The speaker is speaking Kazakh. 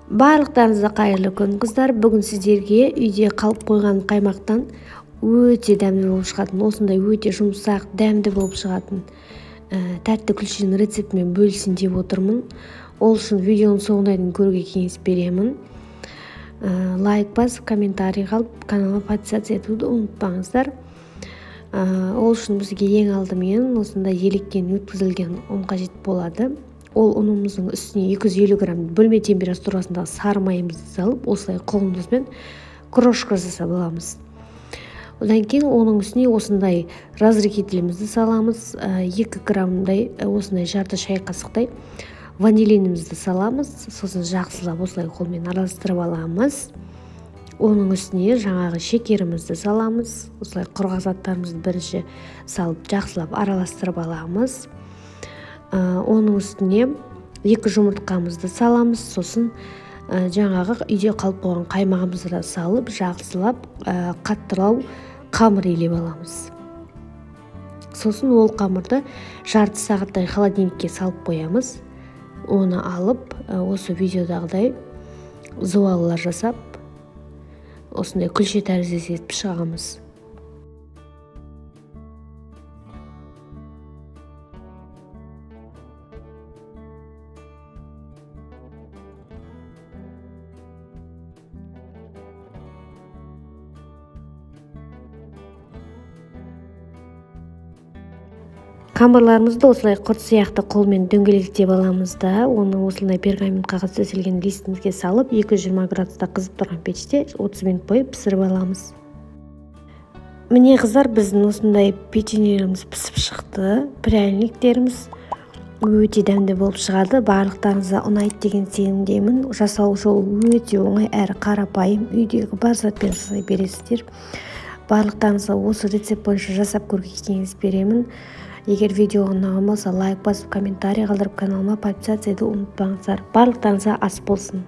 Барлықтарыңызға қайырлы күн қыздар. Бүгін сіздерге үйде қалып қойған қаймақтан өте дәмді болып шығатын, осындай өте жұмсақ, дәмді болып шығатын тәтті күлшенің рецептімен бөлісін деп отырмын. Ол үшін видеоның соңына дейін көруге кеңес беремін. Лайк басып, комментарий қалып, каналға подписаться етуді ұмытпаңыздар. Ол үшін бізге ең алдымен осындай електен өткізілген ұн қажет болады. Ол ұнымыздың үстіне 250 грамм бөлме температурасындағы сары майымызды салып, осылай қолымызбен крошка жасап аламыз. Одан кейін оның үстіне осындай разрыхителімізді саламыз. 2 граммдай осындай жарты шай қасықтай ванилинімізді саламыз. Сосын жақсылап осылай қолмен араластырып аламыз. Оның үстіне жаңағы шекерімізді саламыз. Осылай құрғақ заттарымызды бірінші салып жақсылап араластырып аламыз. Оның үстіне 2 жұмыртқамызды саламыз. Сосын жаңағы үйде қалып қойған қаймағымызды да салып жақсылап қаттылау қамыр илеп аламыз. Сосын ол қамырды жарты сағаттай холодильникке салып қоямыз. Оны алып осы видеодағыдай зуалылар жасап осындай күлше тәріздес етіп шығамыз. Қамырларымызды осылай құрт сияқты қолмен дөңгелектеп аламыз да, оны осылай пергамент қағаз төселген листімізге салып, 220 градуста қызып тұрған пеште 30 минут бойы пісіріп аламыз. Міне қыздар, біздің осындай печеньелеріміз пісіп шықты. Пряниктеріміз өте дәмді болып шығады. Барлықтарыңызға ұнайды деген сенімдемін. Жасау жолы өте оңай әрі қарапайым. Үйдегі бар затпен жасай бересіздер. Барлықтарыңызға осы рецепт бойынша жасап көруге кеңес беремін. Егер видео ұнаған болса, лайк басып, комментарий қалдырып, каналыма подписаться етуді ұмытпаңыздар. Барлықтарыңызға ас болсын.